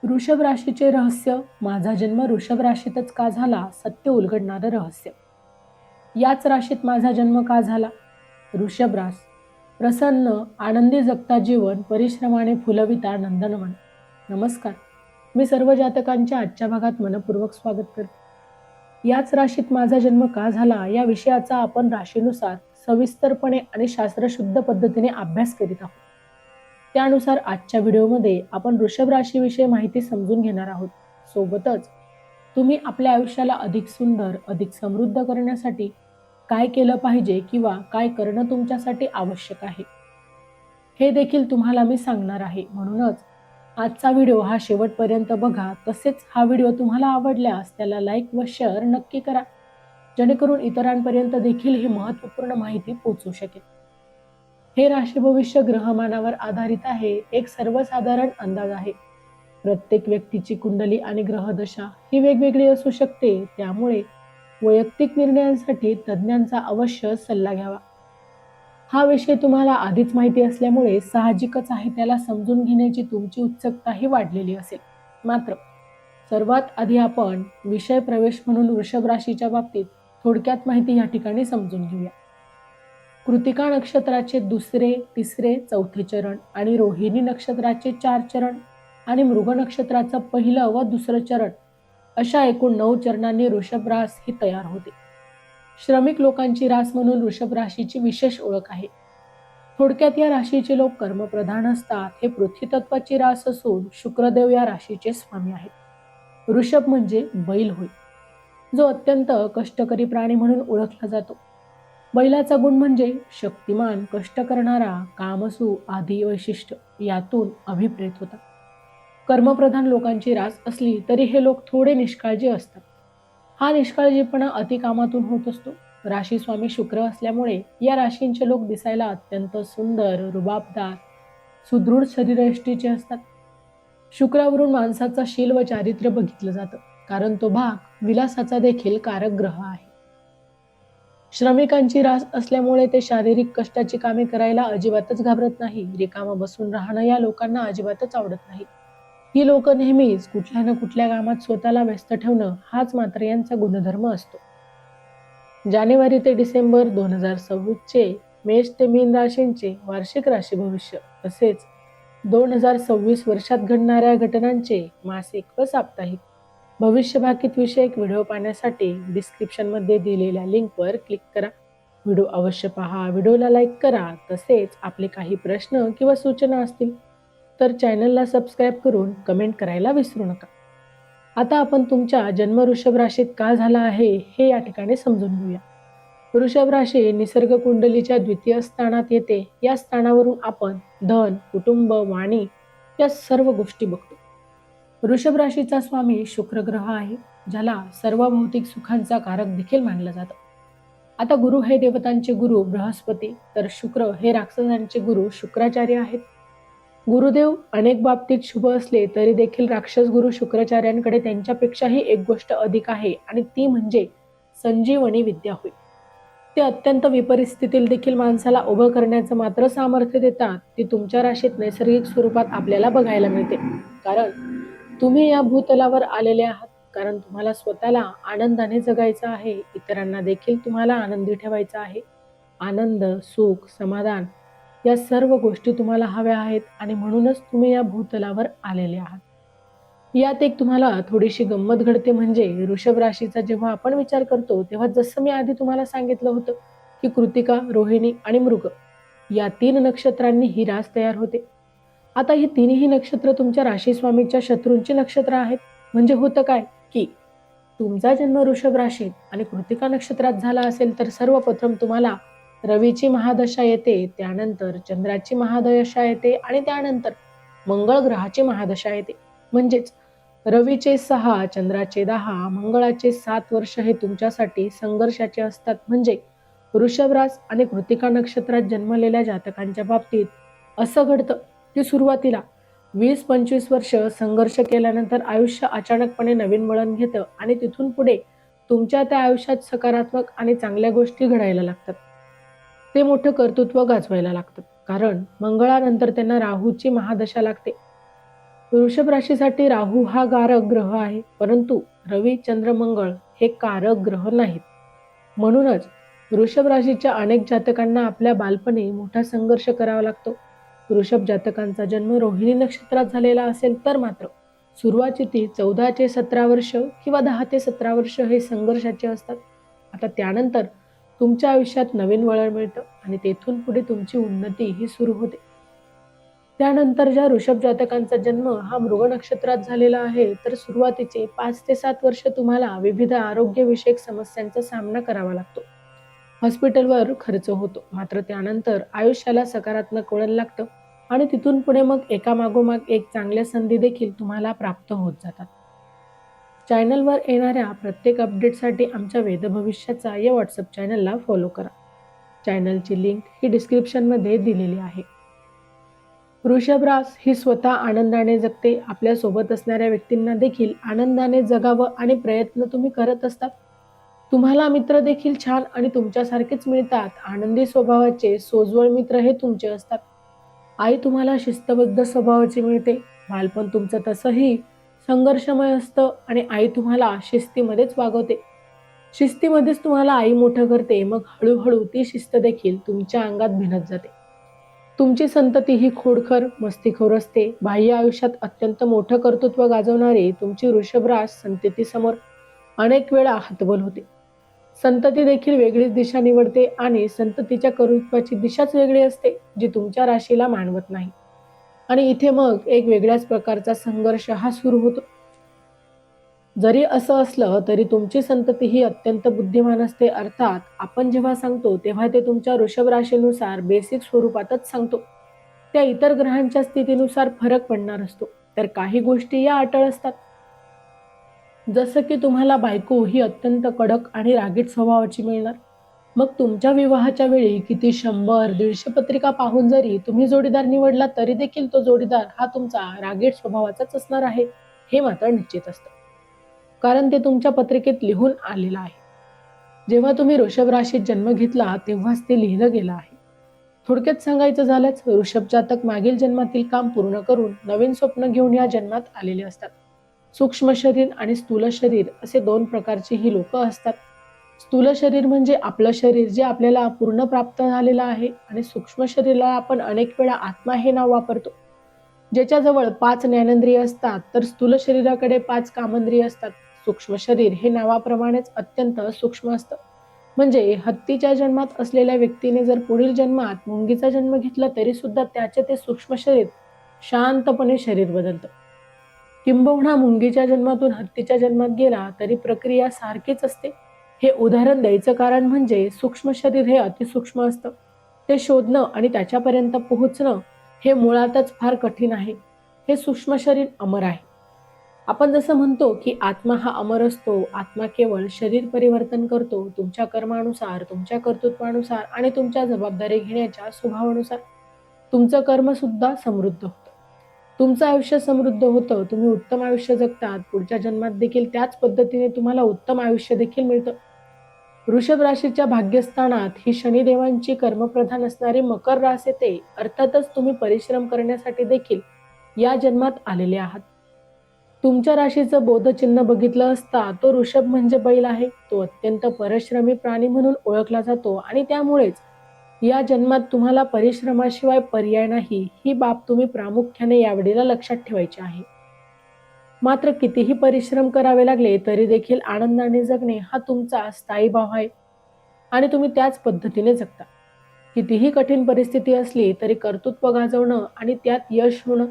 वृषभ राशीचे रहस्य. माझा जन्म वृषभ राशीतच का झाला? सत्य उलगडणारं रहस्य. याच राशीत माझा जन्म का झाला? वृषभ रास. प्रसन्न आनंदी जगता जीवन, परिश्रमाने फुलविता नंदनवन. नमस्कार, मी सर्व जातकांच्या आजच्या भागात मनपूर्वक स्वागत करते. याच राशीत माझा जन्म का झाला या विषयाचा आपण राशीनुसार सविस्तरपणे आणि शास्त्रशुद्ध पद्धतीने अभ्यास करीत आहोत. त्यानुसार आजच्या व्हिडिओमध्ये आपण वृषभ राशीविषयी माहिती समजून घेणार आहोत. सोबतच तुम्ही आपल्या आयुष्याला अधिक सुंदर, अधिक समृद्ध करण्यासाठी काय केलं पाहिजे किंवा काय करणं तुमच्यासाठी आवश्यक आहे हे देखील तुम्हाला मी सांगणार आहे. म्हणूनच आजचा व्हिडिओ हा शेवटपर्यंत बघा. तसेच हा व्हिडिओ तुम्हाला आवडल्यास त्याला लाईक व शेअर नक्की करा, जेणेकरून इतरांपर्यंत देखील ही महत्त्वपूर्ण माहिती पोहोचू शकेल. हे राशी भविष्य ग्रहमानावर आधारित आहे. एक सर्वसाधारण अंदाज आहे. प्रत्येक व्यक्तीची कुंडली आणि ग्रहदशा ही वेगवेगळी असू शकते. त्यामुळे वैयक्तिक निर्णयांसाठी तज्ज्ञांचा अवश्य सल्ला घ्यावा. हा विषय तुम्हाला आधीच माहिती असल्यामुळे साहजिकच आहे त्याला समजून घेण्याची तुमची उत्सुकताही वाढलेली असेल. मात्र सर्वात आधी आपण विषय प्रवेश म्हणून वृषभ राशीच्या बाबतीत थोडक्यात माहिती या ठिकाणी समजून घेऊया. कृतिका नक्षत्राचे दुसरे, तिसरे, चौथे चरण आणि रोहिणी नक्षत्राचे 4 चरण आणि मृग नक्षत्राचं पहिलं व दुसरं चरण अशा एकूण 9 चरणांनी वृषभ रास ही तयार होते. श्रमिक लोकांची रास म्हणून वृषभ राशीची विशेष ओळख आहे. थोडक्यात या राशीचे लोक कर्मप्रधान असतात. हे पृथ्वी तत्वाची रास असून शुक्रदेव या राशीचे स्वामी आहेत. वृषभ म्हणजे बैल होय, जो अत्यंत कष्टकरी प्राणी म्हणून ओळखला जातो. बैलाचा गुण म्हणजे शक्तिमान, कष्ट करणारा, कामसू आदी वैशिष्ट्य यातून अभिप्रेत होतात. कर्मप्रधान लोकांची रास असली तरी हे लोक थोडे निष्काळजी असतात. हा निष्काळजीपणा अतिकामातून होत असतो. राशी स्वामी शुक्र असल्यामुळे या राशींचे लोक दिसायला अत्यंत सुंदर, रुबाबदार, सुदृढ शरीरयष्टीचे असतात. शुक्रावरून माणसाचा शील व चारित्र्य बघितलं जातं, कारण तो भाग विलासाचा देखील कारक ग्रह आहे. श्रमिकांची रास असल्यामुळे ते शारीरिक कष्टाची कामे करायला अजिबातच घाबरत नाही. रिकामं बसून राहणं या लोकांना अजिबातच आवडत नाही. ही लोक नेहमीच कुठल्या ना कुठल्या कामात स्वतःला व्यस्त ठेवणं हाच मात्र यांचा गुणधर्म असतो. जानेवारी ते डिसेंबर 2026 चे मेष ते मीन राशींचे वार्षिक राशी भविष्य, तसेच 2026 वर्षात घडणाऱ्या घटनांचे मासिक व साप्ताहिक भविष्य भाकीत विषयक व्हिडिओ पाहण्यासाठी डिस्क्रिप्शनमध्ये दिलेल्या लिंकवर क्लिक करा. व्हिडिओ अवश्य पहा, व्हिडिओला लाईक करा. तसेच आपले काही प्रश्न किंवा सूचना असतील तर चॅनलला सबस्क्राईब करून कमेंट करायला विसरू नका. आता आपण तुमच्या जन्म वृषभ राशीत का झाला आहे हे या ठिकाणी समजून घेऊया. वृषभ राशी निसर्ग कुंडलीच्या द्वितीय स्थानात येते. या स्थानावरून आपण धन, कुटुंब, वाणी या सर्व गोष्टी बघतो. वृषभ राशीचा स्वामी शुक्र ग्रह आहे, ज्याला सर्व भौतिक सुखांचा कारक देखील मानलं जातं. आता गुरु हे देवतांचे गुरु बृहस्पती, तर शुक्र हे राक्षसांचे गुरु शुक्राचार्य आहेत. गुरुदेव अनेक बाबतीत शुभ असले तरी देखील राक्षस गुरु शुक्राचार्यांकडे त्यांच्यापेक्षाही एक गोष्ट अधिक आहे, आणि ती म्हणजे संजीवनी विद्या होय. ते अत्यंत विपरीत स्थितीत देखील माणसाला उभं करण्याचं मात्र सामर्थ्य देतात. ती तुमच्या राशीत नैसर्गिक स्वरूपात आपल्याला बघायला मिळते. कारण तुम्ही या भूतलावर आलेले आहात, कारण तुम्हाला स्वतःला आनंदाने जगायचं आहे. इतरांना देखील तुम्हाला आनंदी ठेवायचं आहे. आनंद, सुख, समाधान या सर्व गोष्टी तुम्हाला हव्या आहेत, आणि म्हणूनच तुम्ही या भूतलावर आलेले आहात. यात एक तुम्हाला थोडीशी गंमत घडते. म्हणजे वृषभ राशीचा जेव्हा आपण विचार करतो तेव्हा जसं मी आधी तुम्हाला सांगितलं होतं की कृतिका, रोहिणी आणि मृग या 3 नक्षत्रांनी ही रास तयार होते. आता ही तिन्ही नक्षत्र तुमच्या राशी स्वामीच्या शत्रूंची नक्षत्र आहेत. म्हणजे होतं काय की तुमचा जन्म वृषभ राशीत आणि कृतिका नक्षत्रात झाला असेल तर सर्वप्रथम तुम्हाला रवीची महादशा येते, त्यानंतर चंद्राची महादशा येते आणि त्यानंतर मंगळ ग्रहाची महादशा येते. म्हणजेच रवीचे 6, चंद्राचे 10, मंगळाचे 7 वर्ष हे तुमच्यासाठी संघर्षाचे असतात. म्हणजे वृषभ रास आणि कृतिका नक्षत्रात जन्मलेल्या जातकांच्या बाबतीत असं घडतं की सुरुवातीला 20-25 वर्ष संघर्ष केल्यानंतर आयुष्य अचानकपणे नवीन वळण घेतं, आणि तिथून पुढे तुमच्या त्या आयुष्यात सकारात्मक आणि चांगल्या गोष्टी घडायला लागतात. ते मोठं कर्तृत्व गाजवायला लागतात, कारण मंगळानंतर त्यांना राहूची महादशा लागते. वृषभ राशीसाठी राहू हा कारक ग्रह आहे, परंतु रवी, चंद्र, मंगळ हे कारक ग्रह नाहीत. म्हणूनच वृषभ राशीच्या अनेक जातकांना आपल्या बालपणी मोठा संघर्ष करावा लागतो. वृषभ जातकांचा जन्म रोहिणी नक्षत्रात झालेला असेल तर मात्र सुरुवातीची 14 ते 17 वर्ष किंवा 10 ते 17 वर्ष हे संघर्षाचे असतात. आता त्यानंतर तुमच्या आयुष्यात नवीन वळण मिळतं आणि तेथून पुढे तुमची उन्नती ही सुरू होते. त्यानंतर ज्या वृषभ जातकांचा जन्म हा मृग नक्षत्रात झालेला आहे, तर सुरुवातीचे 5 ते 7 वर्ष तुम्हाला विविध आरोग्यविषयक समस्यांचा सामना करावा लागतो. हॉस्पिटलवर खर्च होतो, मात्र त्यानंतर आयुष्याला सकारात्मक वळण लागतं आणि तिथून पुढे मग एकामागोमाग एक चांगल्या संधी देखील तुम्हाला प्राप्त होत जातात. चॅनलवर येणाऱ्या प्रत्येक अपडेटसाठी आमच्या वेदभविष्याचा या व्हॉट्सअप चॅनलला फॉलो करा. चॅनलची लिंक ही डिस्क्रिप्शनमध्ये दिलेली आहे. वृषभ रास ही स्वतः आनंदाने जगते. आपल्या सोबत असणाऱ्या व्यक्तींना देखील आनंदाने जगावं आणि प्रयत्न तुम्ही करत असतात. तुम्हाला मित्र देखील छान आणि तुमच्यासारखेच मिळतात. आनंदी स्वभावाचे सोज्वळ मित्र हे तुमचे असतात. आई तुम्हाला शिस्तबद्ध स्वभावाची मिळते. बालपण तुमचं तसंही संघर्षमय असतं आणि आई तुम्हाला शिस्तीमध्येच वागवते. शिस्तीमध्येच तुम्हाला आई मोठं करते, मग हळूहळू ती शिस्त देखील तुमच्या अंगात भिनत जाते. तुमची संतती ही खोडकर, मस्तीखोर असते. बाह्य आयुष्यात अत्यंत मोठं कर्तृत्व गाजवणारी तुमची वृषभ रास संततीसमोर अनेक वेळा हतबल होते. संतती देखील वेगळीच दिशा निवडते आणि संततीच्या कर्तृत्वाची दिशाच वेगळी असते, जी तुमच्या राशीला मानवत नाही. आणि इथे मग एक वेगळ्याच प्रकारचा संघर्ष हा सुरू होतो. जरी असं असलं तरी तुमची संतती ही अत्यंत बुद्धिमान असते. अर्थात आपण जेव्हा सांगतो तेव्हा ते तुमच्या वृषभ राशीनुसार बेसिक स्वरूपातच सांगतो. त्या इतर ग्रहांच्या स्थितीनुसार फरक पडणार असतो. तर काही गोष्टी या अटळ असतात. जसं की तुम्हाला बायको ही अत्यंत कडक आणि रागीट स्वभावाची मिळणार. मग तुमच्या विवाहाच्या वेळी किती 100-150 पत्रिका पाहून जरी तुम्ही जोडीदार निवडला तरी देखील तो जोडीदार हा तुमचा रागीट स्वभावाचाच असणार आहे, हे मात्र निश्चित असतं. कारण ते तुमच्या पत्रिकेत लिहून आलेलं आहे. जेव्हा तुम्ही वृषभ राशीत जन्म घेतला तेव्हाच ते लिहिलं गेलं आहे. थोडक्यात सांगायचं झालंच, वृषभ जातक मागील जन्मातील काम पूर्ण करून नवीन स्वप्न घेऊन या जन्मात आलेले असतात. सूक्ष्म शरीर आणि स्थूल शरीर असे 2 प्रकारची ही लोक असतात. स्थूल शरीर म्हणजे आपलं शरीर जे आपल्याला पूर्ण प्राप्त झालेलं आहे आणि सूक्ष्म शरीराला आपण अनेक वेळा आत्मा हे नाव वापरतो. ज्याच्याजवळ 5 ज्ञानेंद्रिय असतात तर स्थूल शरीराकडे 5 कामेंद्रिय असतात. सूक्ष्म शरीर हे नावाप्रमाणेच अत्यंत सूक्ष्म असतं. म्हणजे हत्तीच्या जन्मात असलेल्या व्यक्तीने जर पुढील जन्मात मुंगीचा जन्म घेतला तरी सुद्धा त्याचे ते सूक्ष्म शरीर शांतपणे शरीर बदलतं. किंबहुना मुंगीच्या जन्मातून हत्तीच्या जन्मात गेला तरी प्रक्रिया सारखीच असते. हे उदाहरण द्यायचं कारण म्हणजे सूक्ष्म शरीर हे अतिसूक्ष्म असतं. ते शोधणं आणि त्याच्यापर्यंत पोहोचणं हे मुळातच फार कठीण आहे. हे सूक्ष्म शरीर अमर आहे. आपण जसं म्हणतो की आत्मा हा अमर असतो, आत्मा केवळ शरीर परिवर्तन करतो तुमच्या कर्मानुसार, तुमच्या कर्तृत्वानुसार आणि तुमच्या जबाबदारी घेण्याच्या स्वभावानुसार. तुमचं कर्म सुद्धा समृद्ध होतं. तुमचं आयुष्य समृद्ध होतं, तुम्ही उत्तम आयुष्य जगतात. पुढच्या जन्मात देखील त्याच पद्धतीने तुम्हाला उत्तम आयुष्य देखील मिळतं. वृषभ राशीच्या भाग्यस्थानात ही शनिदेवांची कर्मप्रधान असणारी मकर रास येते. अर्थातच तुम्ही परिश्रम करण्यासाठी देखील या जन्मात आलेले आहात. तुमच्या राशीचं बोधचिन्ह बघितलं असता तो वृषभ म्हणजे बैल आहे. तो अत्यंत परिश्रमी प्राणी म्हणून ओळखला जातो आणि त्यामुळेच या जन्मात तुम्हाला परिश्रमाशिवाय पर्याय नाही, ही बाब तुम्ही प्रामुख्याने यावेळेला लक्षात ठेवायची आहे. मात्र कितीही परिश्रम करावे लागले तरी देखील आनंदाने जगणे हा तुमचा स्थायी भाव आहे आणि तुम्ही त्याच पद्धतीने जगता. कितीही कठीण परिस्थिती असली तरी कर्तृत्व गाजवणं आणि त्यात यश होणं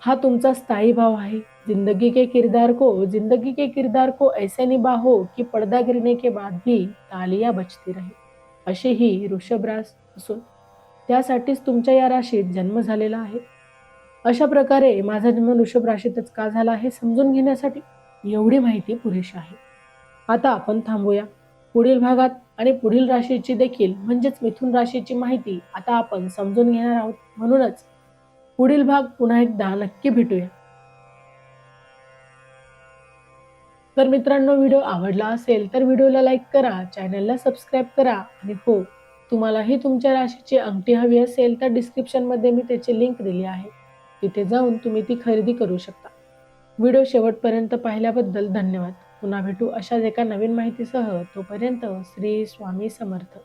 हा तुमचा स्थायी भाव आहे. जिंदगी के किरदार को ऐसे निभाओ कि पर्दा गिरने के बाद भी तालियां बजती रहे. अशी ही वृषभ रास असून त्यासाठीच तुमच्या या राशीत जन्म झालेला आहे. अशा प्रकारे माझा जन्म वृषभ राशीतच का झाला हे समजून घेण्यासाठी एवढी माहिती पुरेशी आहे. आता आपण थांबूया. पुढील भागात आणि पुढील राशीची देखील म्हणजेच मिथुन राशीची माहिती आता आपण समजून घेणार आहोत. म्हणूनच पुढील भाग पुन्हा एकदा नक्की भेटूया. तर मित्रांनो, व्हिडिओ आवडला असेल तर व्हिडिओला लाईक करा, चॅनलला सबस्क्राईब करा आणि हो, तुम्हालाही तुमच्या राशीची अंगठी हवी असेल तर डिस्क्रिप्शनमध्ये मी त्याची लिंक दिली आहे. तिथे जाऊन तुम्ही ती खरेदी करू शकता. व्हिडिओ शेवटपर्यंत पाहिल्याबद्दल धन्यवाद. पुन्हा भेटू अशाच एका नवीन माहितीसह. तोपर्यंत श्री स्वामी समर्थ.